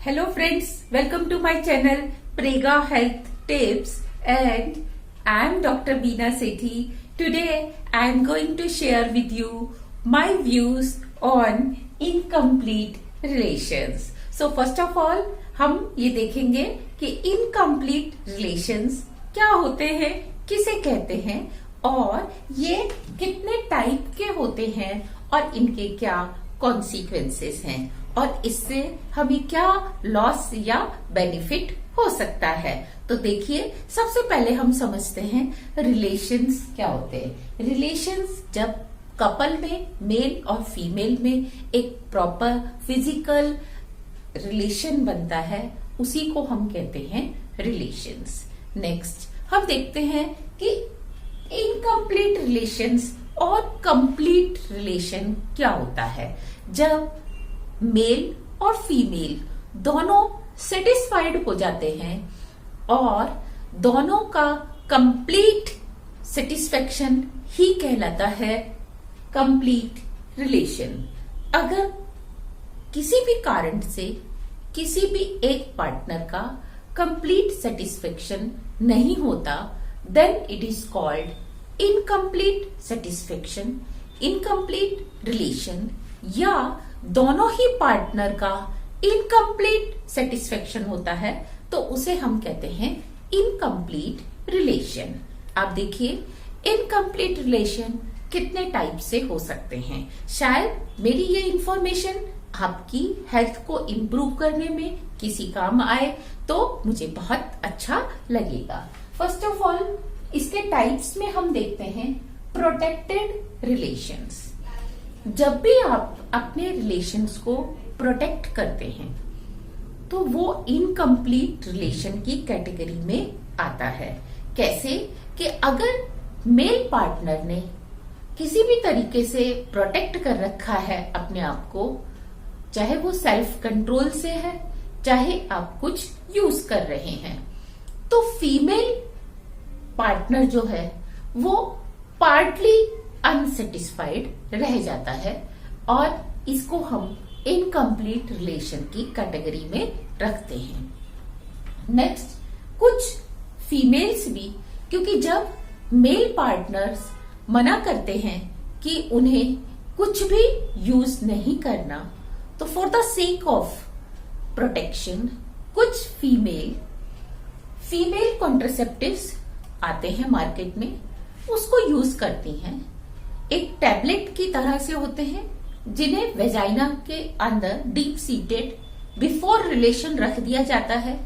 Hello friends, welcome to my channel Prega Health Tips and I am Dr. Beena Sethi. Today I am going to share with you my views on incomplete relations. So first of all हम ये देखेंगे कि incomplete relations क्या होते हैं, किसे कहते हैं और ये कितने टाइप के होते हैं और इनके क्या कॉन्सिक्वेंसेस हैं और इससे हमें क्या लॉस या बेनिफिट हो सकता है। तो देखिए, सबसे पहले हम समझते हैं रिलेशंस क्या होते हैं। रिलेशंस जब कपल में मेल और फीमेल में एक प्रॉपर फिजिकल रिलेशन बनता है उसी को हम कहते हैं रिलेशंस। नेक्स्ट हम देखते हैं कि इनकम्प्लीट रिलेशंस और कंप्लीट रिलेशन क्या होता है। जब मेल और फीमेल दोनों सेटिस्फाइड हो जाते हैं और दोनों का कंप्लीट सेटिस्फेक्शन ही कहलाता है कंप्लीट रिलेशन। अगर किसी भी कारण से किसी भी एक पार्टनर का कंप्लीट सेटिस्फेक्शन नहीं होता, then it is called incomplete satisfaction, incomplete relation, या दोनों ही पार्टनर का इनकम्प्लीट सेटिस्फेक्शन होता है तो उसे हम कहते हैं इनकम्प्लीट रिलेशन। आप देखिए, इनकम्प्लीट रिलेशन कितने टाइप से हो सकते हैं। शायद मेरी ये इंफॉर्मेशन आपकी हेल्थ को इम्प्रूव करने में किसी काम आए तो मुझे बहुत अच्छा लगेगा। फर्स्ट ऑफ ऑल इसके टाइप्स में हम देखते हैं प्रोटेक्टेड रिलेशंस। जब भी आप अपने रिलेशंस को प्रोटेक्ट करते हैं तो वो इनकम्प्लीट रिलेशन की कैटेगरी में आता है। कैसे कि अगर मेल पार्टनर ने किसी भी तरीके से प्रोटेक्ट कर रखा है अपने आप को, चाहे वो सेल्फ कंट्रोल से है, चाहे आप कुछ यूज कर रहे हैं, तो फीमेल पार्टनर जो है वो पार्टली अनसेटिस्फाइड रह जाता है और इसको हम इनकम्प्लीट रिलेशन की कैटेगरी में रखते हैं। नेक्स्ट, कुछ फीमेल्स भी, क्योंकि जब मेल पार्टनर्स मना करते हैं कि उन्हें कुछ भी यूज नहीं करना, तो for the sake of protection कुछ फीमेल कॉन्ट्रासेप्टिव्स आते हैं मार्केट में, उसको यूज करती हैं। एक टैबलेट की तरह से होते हैं जिन्हें वेजाइना के अंदर डीप सीटेड बिफोर रिलेशन रख दिया जाता है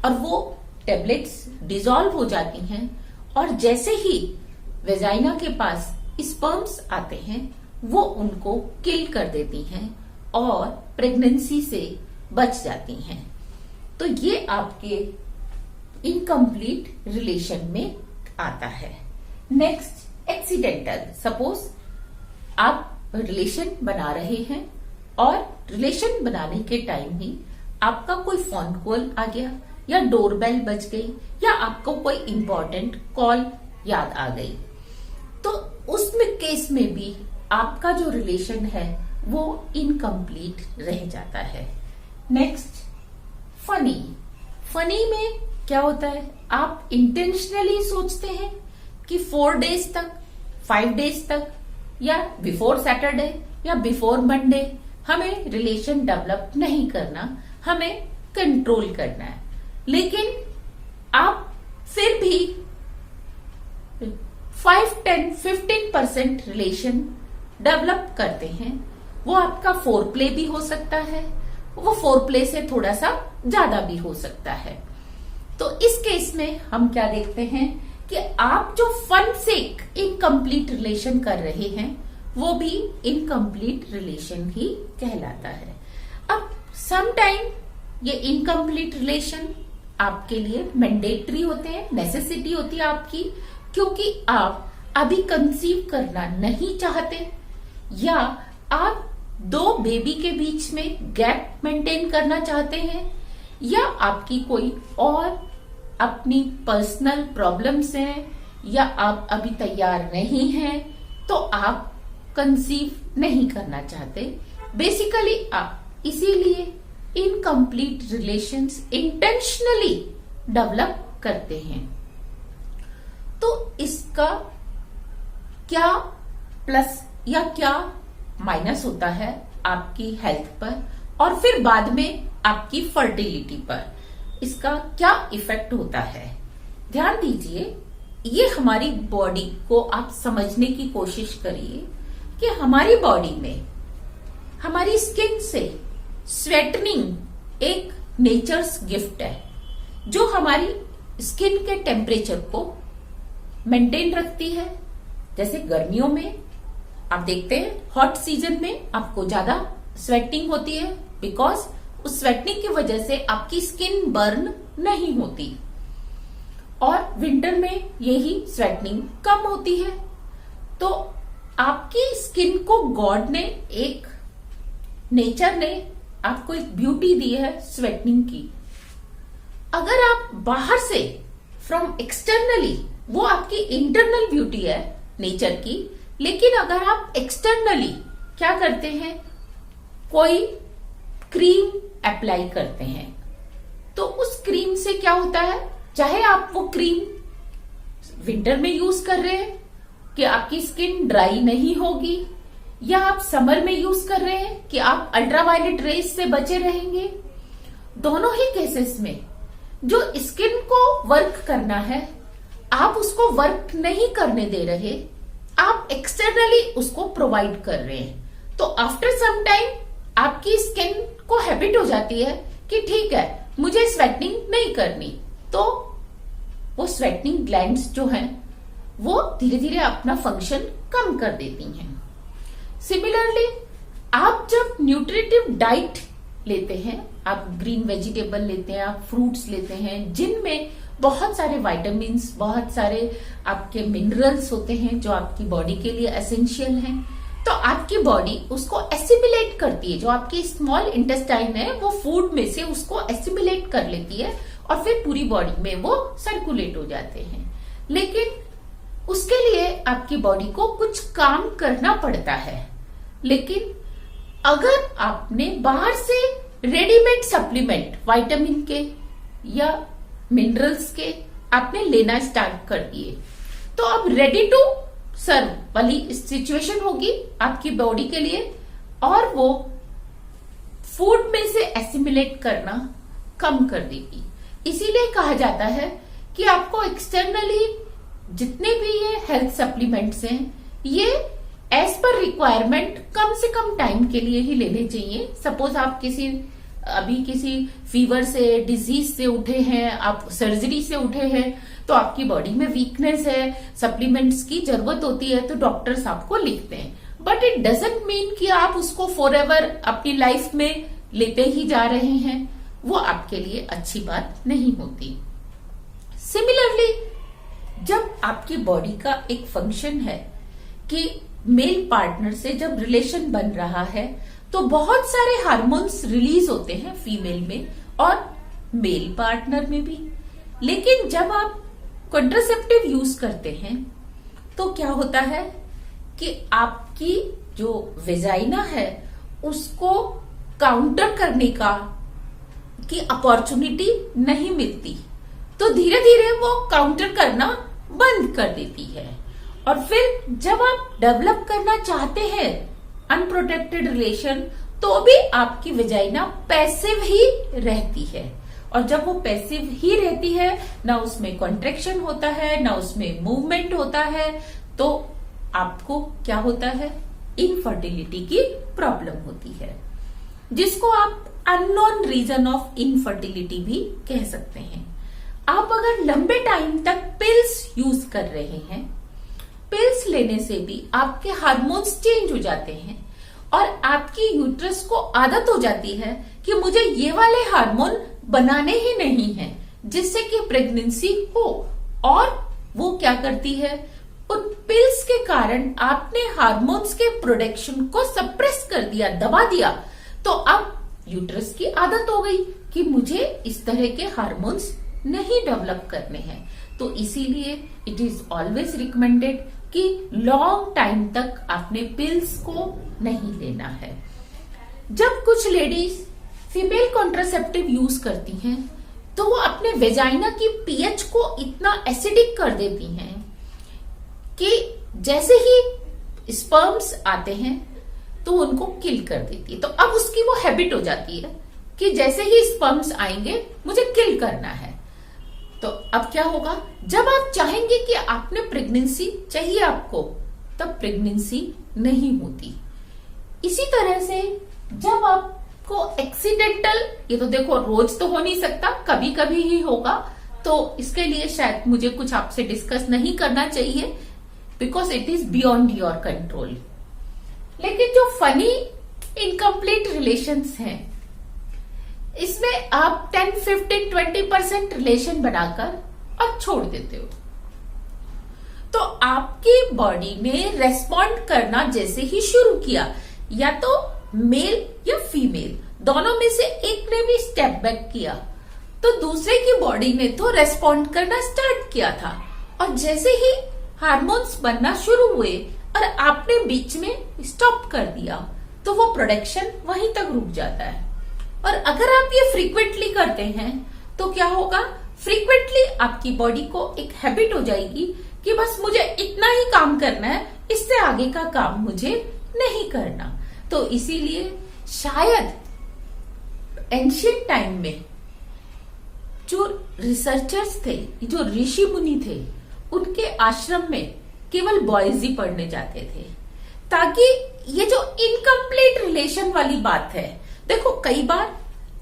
और वो टैबलेट्स डिसॉल्व हो जाती हैं और जैसे ही वेजाइना के पास स्पर्म्स आते हैं वो उनको किल कर देती हैं और प्रेगनेंसी से बच जाती हैं। तो ये आपके इनकम्प्लीट रिलेशन में आता है। Next, accidental. सपोज आप रिलेशन बना रहे हैं और रिलेशन बनाने के टाइम ही आपका कोई फोन कॉल आ गया या डोरबेल बज गई या आपको कोई इंपॉर्टेंट कॉल याद आ गई, तो उसमें केस में भी आपका जो रिलेशन है वो इनकम्प्लीट रह जाता है। नेक्स्ट, फनी में क्या होता है, आप इंटेंशनली सोचते हैं कि 4 डेज तक, 5 डेज तक या बिफोर सैटरडे या बिफोर मंडे हमें रिलेशन डेवलप नहीं करना, हमें कंट्रोल करना है, लेकिन आप फिर भी 5, 10, 15% रिलेशन डेवलप करते हैं। वो आपका फोरप्ले भी हो सकता है, वो फोरप्ले से थोड़ा सा ज्यादा भी हो सकता है। तो इस केस में हम क्या देखते हैं कि आप जो फन से इनकम्प्लीट रिलेशन कर रहे हैं वो भी इनकम्प्लीट रिलेशन ही कहलाता है। अब सम टाइम ये इनकम्प्लीट रिलेशन आपके लिए मैंडेटरी होते हैं, नेसेसिटी होती है आपकी, क्योंकि आप अभी कंसीव करना नहीं चाहते या आप 2 बेबी के बीच में गैप मेंटेन करना चाहते हैं या आपकी कोई और अपनी पर्सनल प्रॉब्लम्स हैं या आप अभी तैयार नहीं हैं तो आप कंसीव नहीं करना चाहते। बेसिकली आप इसीलिए इनकम्प्लीट रिलेशंस इंटेंशनली डेवलप करते हैं। तो इसका क्या प्लस या क्या माइनस होता है आपकी हेल्थ पर और फिर बाद में आपकी फर्टिलिटी पर, इसका क्या इफेक्ट होता है। ध्यान दीजिए, ये हमारी बॉडी को आप समझने की कोशिश करिए कि हमारी बॉडी में हमारी स्किन से स्वेटनिंग एक नेचर्स गिफ्ट है जो हमारी स्किन के टेम्परेचर को मेंटेन रखती है। जैसे गर्मियों में आप देखते हैं हॉट सीजन में आपको ज्यादा स्वेटिंग होती है बिकॉज उस स्वेटनिंग की वजह से आपकी स्किन बर्न नहीं होती, और विंटर में यही स्वेटनिंग कम होती है। तो आपकी स्किन को गॉड ने नेचर ने आपको एक ब्यूटी दी है स्वेटनिंग की। अगर आप बाहर से फ्रॉम एक्सटर्नली, वो आपकी इंटरनल ब्यूटी है नेचर की, लेकिन अगर आप एक्सटर्नली क्या करते हैं, कोई क्रीम अप्लाई करते हैं, तो उस क्रीम से क्या होता है, चाहे आप वो क्रीम विंटर में यूज कर रहे हैं कि आपकी स्किन ड्राई नहीं होगी, या आप समर में यूज कर रहे हैं कि आप अल्ट्रावायलेट रेज से बचे रहेंगे, दोनों ही केसेस में जो स्किन को वर्क करना है आप उसको वर्क नहीं करने दे रहे, आप एक्सटर्नली उसको प्रोवाइड कर रहे हैं। तो आफ्टर सम टाइम आपकी स्किन को हैबिट हो जाती है कि ठीक है मुझे स्वेटनिंग नहीं करनी, तो वो स्वेटनिंग ग्लैंड्स जो हैं वो धीरे धीरे अपना फंक्शन कम कर देती हैं। सिमिलरली आप जब न्यूट्रिटिव डाइट लेते हैं, आप ग्रीन वेजिटेबल लेते हैं, आप फ्रूट्स लेते हैं जिनमें बहुत सारे विटामिन्स, बहुत सारे आपके मिनरल्स होते हैं जो आपकी बॉडी के लिए एसेंशियल हैं, तो आपकी बॉडी उसको एसिमिलेट करती है। जो आपकी स्मॉल इंटेस्टाइन है वो फूड में से उसको एसिमिलेट कर लेती है और फिर पूरी बॉडी में वो सर्कुलेट हो जाते हैं। लेकिन उसके लिए आपकी बॉडी को कुछ काम करना पड़ता है। लेकिन अगर आपने बाहर से रेडीमेड सप्लीमेंट विटामिन के या मिनरल्स के आपने लेना स्टार्ट कर दिए, तो अब रेडी टू सर्व वाली सिचुएशन होगी आपकी बॉडी के लिए, और वो फूड में से एसिमिलेट करना कम कर देगी। इसीलिए कहा जाता है कि आपको एक्सटर्नली जितने भी ये हेल्थ सप्लीमेंट्स हैं ये एज पर रिक्वायरमेंट कम से कम टाइम के लिए ही लेने चाहिए। सपोज आप किसी फीवर से, डिजीज से उठे हैं, आप सर्जरी से उठे हैं, तो आपकी बॉडी में वीकनेस है, सप्लीमेंट्स की जरूरत होती है, तो डॉक्टर्स आपको लिखते हैं। बट इट डजंट मीन कि आप उसको फॉरएवर अपनी लाइफ में लेते ही जा रहे हैं, वो आपके लिए अच्छी बात नहीं होती। सिमिलरली जब आपकी बॉडी का एक फंक्शन है कि मेल पार्टनर से जब रिलेशन बन रहा है तो बहुत सारे हार्मोन्स रिलीज होते हैं फीमेल में और मेल पार्टनर में भी। लेकिन जब आप कॉन्ट्रासेप्टिव यूज करते हैं तो क्या होता है कि आपकी जो वेजाइना है उसको काउंटर करने की अपॉर्चुनिटी नहीं मिलती, तो धीरे धीरे वो काउंटर करना बंद कर देती है। और फिर जब आप डेवलप करना चाहते हैं अनप्रोटेक्टेड रिलेशन, तो भी आपकी वेजाइना पैसिव ही रहती है। और जब वो पैसिव ही रहती है, ना उसमें कॉन्ट्रैक्शन होता है ना उसमें मूवमेंट होता है, तो आपको क्या होता है, इनफर्टिलिटी की प्रॉब्लम होती है, जिसको आप अननोन रीजन ऑफ इनफर्टिलिटी भी कह सकते हैं। आप अगर लंबे टाइम तक पिल्स यूज कर रहे हैं, पिल्स लेने से भी आपके हार्मोन्स चेंज हो जाते हैं और आपकी यूट्रस को आदत हो जाती है कि मुझे ये वाले हार्मोन बनाने ही नहीं है जिससे कि प्रेगनेंसी हो, और वो क्या करती है, उन पिल्स के कारण आपने हार्मोन्स के प्रोडक्शन को सप्रेस कर दिया, दबा दिया, तो अब यूट्रस की आदत हो गई कि मुझे इस तरह के हार्मोन्स नहीं डेवलप करने हैं। तो इसीलिए इट इज ऑलवेज रिकमेंडेड कि लॉन्ग टाइम तक आपने पिल्स को नहीं लेना है। जब कुछ लेडीज फीमेल कॉन्ट्रासेप्टिव यूज करती हैं तो वो अपने वेजाइना की पीएच को इतना एसिडिक कर देती हैं कि जैसे ही स्पर्म्स आते हैं तो उनको किल कर देती है। तो अब उसकी वो हैबिट हो जाती है कि जैसे ही स्पर्म्स आएंगे मुझे किल करना है। तो अब क्या होगा, जब आप चाहेंगे कि आपने प्रेगनेंसी चाहिए आपको, तब प्रेगनेंसी नहीं होती। इसी तरह से जब आपको एक्सीडेंटल, ये तो देखो रोज तो हो नहीं सकता, कभी कभी ही होगा, तो इसके लिए शायद मुझे कुछ आपसे डिस्कस नहीं करना चाहिए because it is beyond your control. लेकिन जो फनी इनकम्प्लीट रिलेशंस हैं, इसमें आप 10, 15, 20% रिलेशन बनाकर और छोड़ देते हो, तो आपकी बॉडी ने रेस्पॉन्ड करना जैसे ही शुरू किया, या तो मेल या फीमेल दोनों में से एक ने भी स्टेप बैक किया, तो दूसरे की बॉडी ने तो रेस्पॉन्ड करना स्टार्ट किया था। और जैसे ही हार्मोन्स बनना शुरू हुए और आपने बीच में स्टॉप कर दिया, तो वो प्रोडक्शन वहीं तक रुक जाता है। और अगर आप ये फ्रीक्वेंटली करते हैं तो क्या होगा, फ्रीक्वेंटली आपकी बॉडी को एक हैबिट हो जाएगी कि बस मुझे इतना ही काम करना है, इससे आगे का काम मुझे नहीं करना। तो इसीलिए शायद एंशिएंट टाइम में जो रिसर्चर्स थे, जो ऋषि मुनि थे, उनके आश्रम में केवल बॉयज ही पढ़ने जाते थे, ताकि ये जो इनकम्प्लीट रिलेशन वाली बात है, देखो कई बार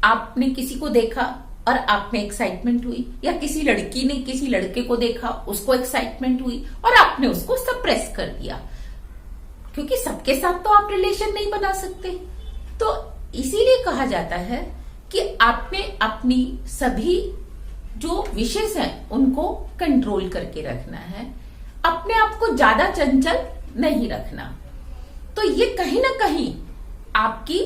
आपने किसी को देखा और आप में एक्साइटमेंट हुई, या किसी लड़की ने किसी लड़के को देखा, उसको एक्साइटमेंट हुई और आपने उसको सप्रेस कर दिया, क्योंकि सबके साथ तो आप रिलेशन नहीं बना सकते। तो इसीलिए कहा जाता है कि आपने अपनी सभी जो विशेष हैं उनको कंट्रोल करके रखना है, अपने आप को ज्यादा चंचल नहीं रखना। तो ये कहीं ना कहीं आपकी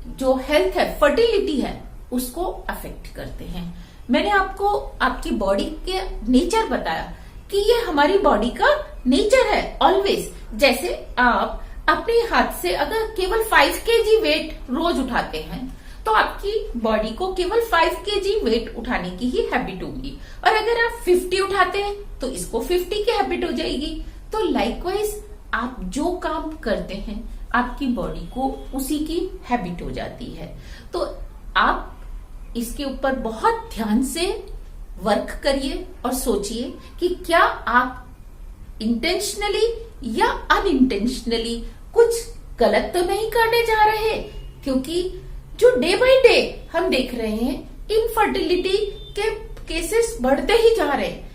जो हेल्थ है, फर्टिलिटी है, उसको अफेक्ट करते हैं। मैंने आपको आपकी बॉडी के नेचर बताया कि ये हमारी बॉडी का नेचर है ऑलवेज। जैसे आप अपने हाथ से अगर केवल 5 kg वेट रोज उठाते हैं, तो आपकी बॉडी को केवल 5 kg वेट उठाने की ही हैबिट होगी, और अगर आप 50 उठाते हैं तो इसको 50 की हैबिट हो जाएगी। तो लाइकवाइज आप जो काम करते हैं आपकी बॉडी को उसी की हैबिट हो जाती है। तो आप इसके ऊपर बहुत ध्यान से वर्क करिए और सोचिए कि क्या आप इंटेंशनली या अनइंटेंशनली कुछ गलत तो नहीं करने जा रहे, क्योंकि जो डे बाय डे हम देख रहे हैं इनफर्टिलिटी के केसेस बढ़ते ही जा रहे हैं।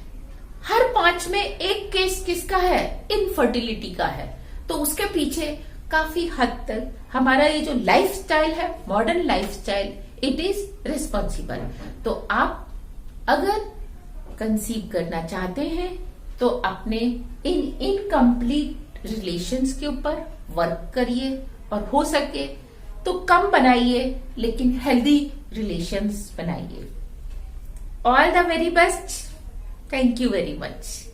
हर 5 में एक केस किसका है, इनफर्टिलिटी का है। तो उसके पीछे काफी हद तक हमारा ये जो लाइफस्टाइल है, modern lifestyle, it is responsible. तो आप अगर कंसीव करना चाहते हैं तो अपने इन इनकम्प्लीट रिलेशंस के ऊपर वर्क करिए, और हो सके तो कम बनाइए लेकिन हेल्दी रिलेशंस बनाइए। All the very best. Thank you very much.